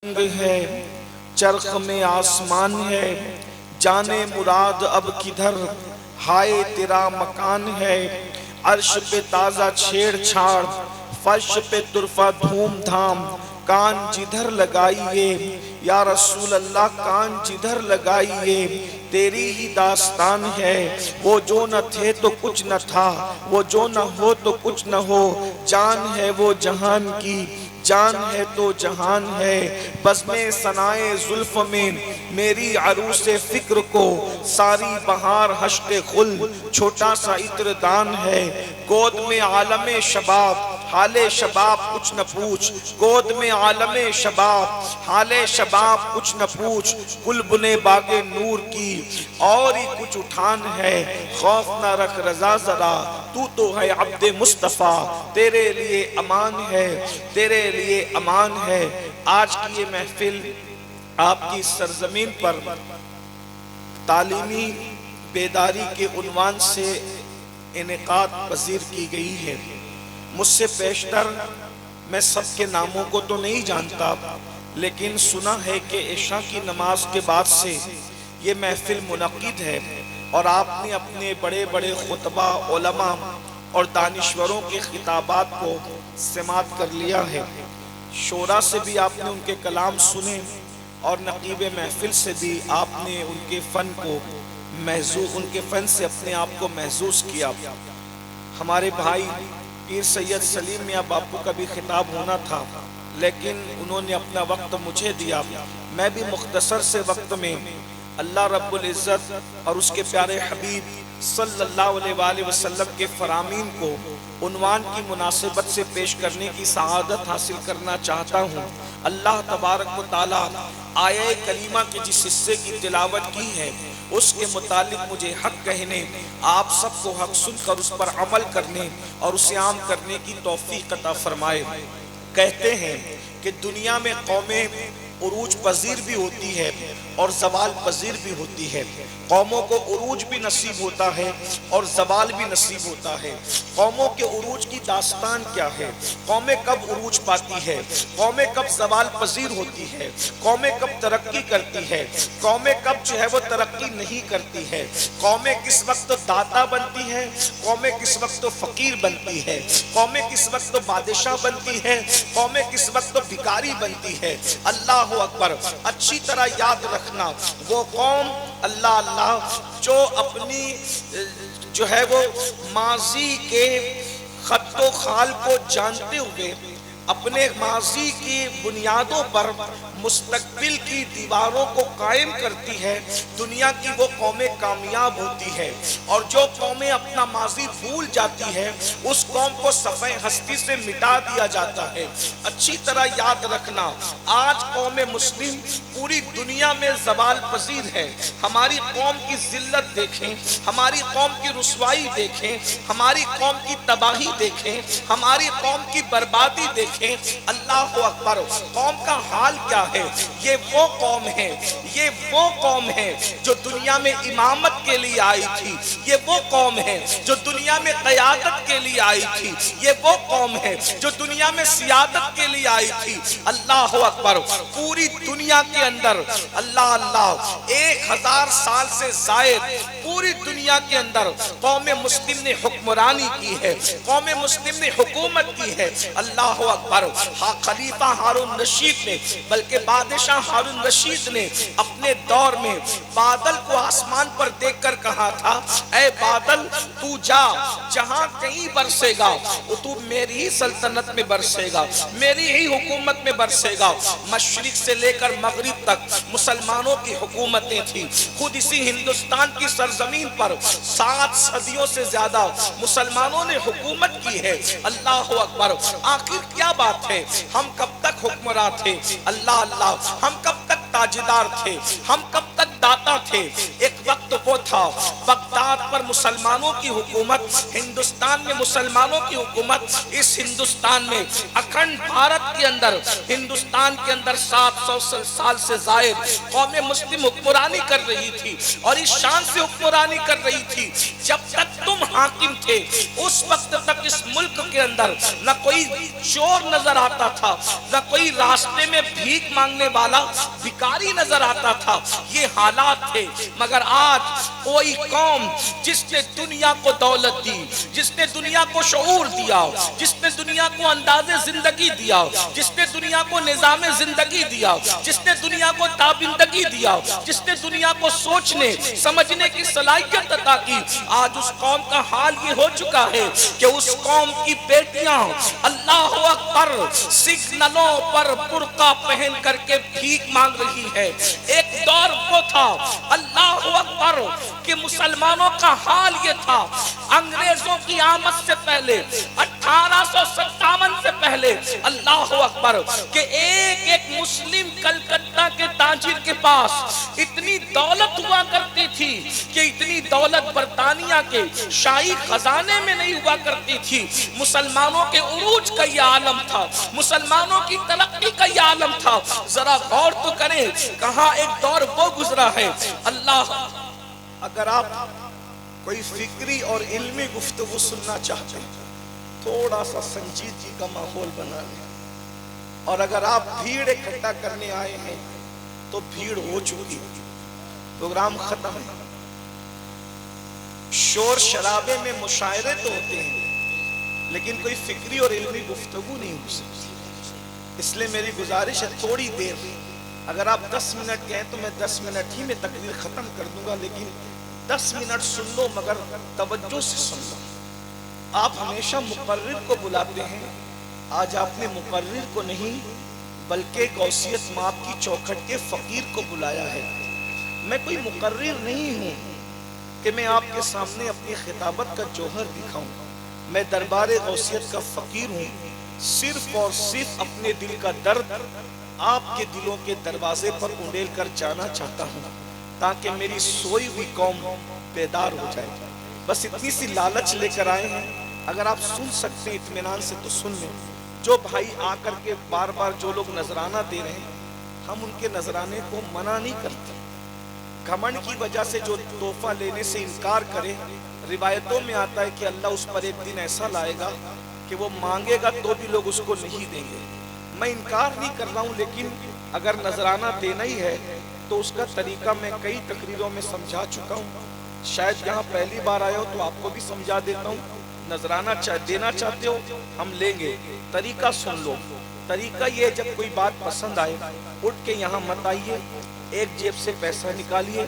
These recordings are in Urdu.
ہے چرخ میں آسمان ہے، جانے مراد اب کدھر ہائے تیرا مکان ہے۔ عرش پہ تازہ چھیڑ چھاڑ، فرش پہ طرفہ دھوم دھام، کان جدھر لگائیے یا رسول اللہ کان جدھر لگائیے، تیری ہی داستان ہے۔ وہ جو نہ تھے تو کچھ نہ تھا، وہ جو نہ ہو تو کچھ نہ ہو، جان ہے وہ جہان کی، جان ہے تو جہان ہے۔ بزم ثنائے زلف میں میری عروس فکر کو، ساری بہار حشق خلد چھوٹا سا عطر دان ہے۔ گود میں عالم شباب حال شباب کچھ نہ پوچھ، گود میں عالم شباب حال شباب کچھ نہ پوچھ، گل بنے باغ نور کی اور ہی کچھ اٹھان ہے۔ خوف نہ رکھ رضا ذرا، تو ہے عبد مصطفیٰ، تیرے لیے امان ہے، تیرے لیے امان ہے۔ آج کی یہ محفل آپ کی سرزمین پر تعلیمی بیداری کے عنوان سے انعقاد پذیر کی گئی ہے۔ مجھ سے پیشتر میں سب کے ناموں کو تو نہیں جانتا، لیکن سنا ہے کہ عشاء کی نماز کے بعد سے یہ محفل منعقد ہے، اور آپ نے اپنے بڑے بڑے خطبہ علماء اور دانشوروں کے خطابات کو سماعت کر لیا ہے۔ شورا سے بھی آپ نے ان کے کلام سنے، اور نقیب محفل سے بھی آپ نے ان کے فن کو ان کے فن سے اپنے آپ کو محظوظ کیا۔ ہمارے بھائی پیر سید سلیم میاں باپو کا بھی خطاب ہونا تھا، لیکن انہوں نے اپنا وقت مجھے دیا۔ میں بھی مختصر سے وقت میں اللہ رب العزت اور اس کے پیارے حبیب صلی اللہ علیہ وآلہ وسلم کے فرامین کو عنوان کی مناسبت سے پیش کرنے کی سعادت حاصل کرنا چاہتا ہوں۔ اللہ تبارک و تعالیٰ آیہ کریمہ کے جس حصے کی تلاوت کی ہے اس کے متعلق مجھے حق کہنے، آپ سب کو حق سن کر اس پر عمل کرنے اور اسے عام کرنے کی توفیق عطا فرمائے۔ کہتے ہیں کہ دنیا میں قومیں عروج پذیر بھی ہوتی ہے اور زوال پذیر بھی ہوتی ہے۔ قوموں کو عروج بھی نصیب ہوتا ہے اور زوال بھی نصیب ہوتا ہے۔ قوموں کے عروج کی داستان کیا ہے؟ قومیں کب عروج پاتی ہے؟ قومیں کب زوال پذیر ہوتی ہے؟ قومیں کب ترقی کرتی ہے؟ قومیں کب جو ہے وہ ترقی نہیں کرتی ہے؟ قومیں کس وقت داتا بنتی ہے؟ قومیں کس وقت فقیر بنتی ہے؟ قومیں کس وقت بادشاہ بنتی ہے؟ قومیں کس وقت بھکاری بنتی ہے؟ اللہ اکبر۔ اچھی طرح یاد رکھنا، وہ قوم اللہ اللہ جو اپنی جو ہے وہ ماضی کے خط و خال کو جانتے ہوئے اپنے ماضی کی بنیادوں پر مستقبل کی دیواروں کو قائم کرتی ہے، دنیا کی وہ قومیں کامیاب ہوتی ہے۔ اور جو قومیں اپنا ماضی بھول جاتی ہے اس قوم کو صفحہ ہستی سے مٹا دیا جاتا ہے۔ اچھی طرح یاد رکھنا، آج قوم مسلم پوری دنیا میں زوال پذیر ہے۔ ہماری قوم کی ذلت دیکھیں، ہماری قوم کی رسوائی دیکھیں، ہماری قوم کی تباہی دیکھیں، ہماری قوم کی بربادی دیکھیں۔ اللہ اکبر۔ قوم کا حال کیا ہے؟ یہ وہ قوم ہے، یہ وہ قوم ہے جو دنیا میں امامت کے لیے آئی تھی، یہ وہ قوم ہے جو دنیا میں قیادت کے لیے آئی تھی، یہ وہ قوم ہے جو دنیا میں سیادت کے لیے آئی تھی۔ اللہ اکبر۔ پوری دنیا کے اندر اللہ اللہ 1000 سال سے زائد پوری دنیا کے اندر قوم مسلم نے حکمرانی کی ہے، قوم مسلم نے حکومت کی ہے۔ اللہ اکبر۔ خلیفہ ہارون رشید نے، بلکہ بادشاہ ہارون رشید نے اپنے دور میں بادل کو آسمان پر دیکھ کر کہا تھا، اے بادل تو جا، جہاں کہیں برسے گا تو میری ہی سلطنت میں برسے گا، میری ہی حکومت میں برسے گا۔ مشرق سے لے کر مغرب تک مسلمانوں کی حکومتیں تھیں۔ خود اسی ہندوستان کی سرزمین پر 7 صدیوں سے زیادہ مسلمانوں نے حکومت کی ہے۔ اللہ اکبر۔ آخر کیا بات ہے؟ ہم کب تک حکمراں تھے؟ اللہ اللہ۔ ہم کب تک تاجدار تھے؟ ہم کب تک داتا تھے؟ ایک وقت وہ تھا بغداد پر مسلمانوں کی حکومت، ہندوستان میں مسلمانوں کی حکومت۔ اس ہندوستان میں اکھنڈ بھارت کے اندر، ہندوستان کے اندر 700 سال سے زائد قوم مسلم حکمرانی کر رہی تھی، اور اس شان سے حکمرانی کر رہی تھی جب تک تم حاکم تھے اس وقت تک اس ملک کے اندر نہ کوئی چور نظر آتا تھا، نہ کوئی راستے میں بھیک مانگنے والا بھکاری نظر آتا تھا، یہ حالات تھے۔ مگر آج کوئی قوم جس نے دنیا کو دولت دی، جس نے دنیا کو شعور دیا، جس نے دنیا کو انداز زندگی دیا، جس نے دنیا کو نظام زندگی دیا، جس نے دنیا کو تابندگی دیا، جس نے دنیا کو سوچنے سمجھنے کی صلاحیت عطا کی، آج اس قوم کا حال یہ ہو چکا ہے کہ اس قوم کی بیٹیاں اللہ اکبر سگنلوں پر برقع پہن کر کے بھیک مانگ رہی ہے۔ ایک دور وہ تھا اللہ اکبر کہ مسلمانوں کا حال یہ تھا، انگریزوں کی آمد سے پہلے 1857 سے پہلے اللہ اکبر کہ ایک مسلم کلکتہ کے تاجر کے پاس اتنی دولت ہوا کرتی تھی کہ اتنی دولت برطانیہ کے شاہی خزانے میں نہیں ہوا کرتی تھی۔ مسلمانوں کے عروج کا یہ عالم تھا، مسلمانوں کی ترقی کا یہ عالم تھا۔ ذرا غور تو کریں کہاں ایک دور وہ گزرا ہے۔ اللہ اگر آپ کوئی فکری اور علمی گفتگو سننا چاہتے ہیں تھوڑا سا سنجیدگی کا ماحول بنا لیں، اور اگر آپ بھیڑ اکٹھا کرنے آئے ہیں تو بھیڑ ہو چکی، پروگرام ختم ہے۔ شور شرابے میں مشاعرے تو ہوتے ہیں لیکن کوئی فکری اور علمی گفتگو نہیں ہو سکتی۔ اس لیے میری گزارش ہے تھوڑی دیر، اگر آپ 10 منٹ کہیں تو میں 10 منٹ ہی میں تقریر ختم کر دوں گا، لیکن 10 منٹ سن لو مگر توجہ سے سن لو۔ آپ ہمیشہ مقرر کو بلاتے ہیں، آج آپ نے مقرر کو نہیں بلکہ غوثیت مآب کی چوکھٹ کے فقیر کو بلایا ہے۔ میں کوئی مقرر نہیں ہوں کہ میں آپ کے سامنے اپنی خطابت کا جوہر دکھاؤں، میں دربار غوثیت کا فقیر ہوں، صرف اور صرف اپنے دل کا درد آپ کے دلوں کے دروازے پر انڈیل کر جانا چاہتا ہوں تاکہ میری سوئی ہوئی قوم بیدار ہو جائے۔ بس اتنی سی لالچ لے کر آئے ہیں، اگر آپ سن سکتے ہیں اطمینان سے تو سن لیں۔ جو بھائی آ کر کے بار بار جو لوگ نذرانہ دے رہے ہیں ہم ان کے نذرانے کو منع نہیں کرتے، گھمنڈ کی وجہ سے جو تحفہ لینے سے انکار کرے، روایتوں میں آتا ہے کہ اللہ اس پر ایک دن ایسا لائے گا کہ وہ مانگے گا تو بھی لوگ اس کو نہیں دیں گے۔ میں انکار نہیں کر رہا ہوں، لیکن اگر نذرانہ دینا ہی ہے تو اس کا طریقہ میں کئی تقریروں میں سمجھا چکا ہوں، شاید یہاں پہلی بار آئے ہو تو آپ کو بھی سمجھا دیتا ہوں۔ نذرانہ دینا چاہتے ہو ہم لیں گے، طریقہ سن لو۔ طریقہ یہ جب کوئی بات پسند آئے اٹھ کے یہاں مت آئیے، ایک جیب سے پیسہ نکالیے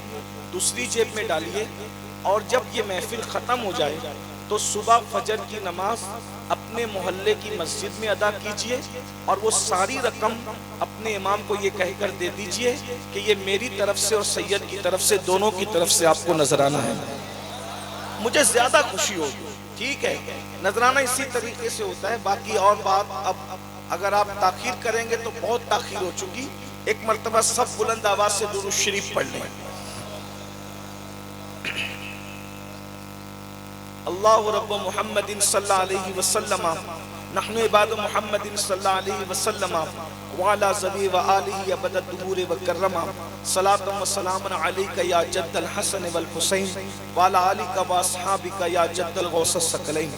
دوسری جیب میں ڈالیے، اور جب یہ محفل ختم ہو جائے تو صبح فجر کی نماز اپنے محلے کی مسجد میں ادا کیجئے، اور وہ ساری رقم اپنے امام کو یہ کہہ کر دے دیجئے کہ یہ میری طرف سے اور سید کی طرف سے دونوں کی طرف سے آپ کو نذرانہ ہے۔ مجھے زیادہ خوشی ہوگی، ٹھیک ہے؟ نذرانہ اسی طریقے سے ہوتا ہے۔ باقی اور بات اب اگر آپ تاخیر کریں گے تو بہت تاخیر ہو چکی۔ ایک مرتبہ سب بلند آواز سے درود شریف پڑھ لیں۔ اللہ رب محمد صلی اللہ علیہ وسلم نحن عباد محمد صلی اللہ علیہ وسلم وعلا ذوی و آلہ ابد الدہور وکرم صلاۃ و سلام علیک یا جد الحسن والحسین وعلا آلک و اصحابک یا جد الغوث الثقلین۔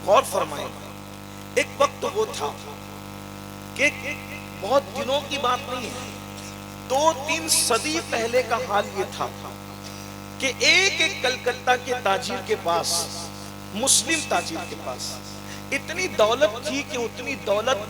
غور فرمائیں، ایک وقت وہ تھا کہ بہت دنوں کی بات نہیں ہے، 2-3 صدی پہلے کا حال یہ تھا کہ ایک کلکتہ کے تاجر کے پاس، مسلم تاجر کے پاس اتنی دولت تھی کہ اتنی دولت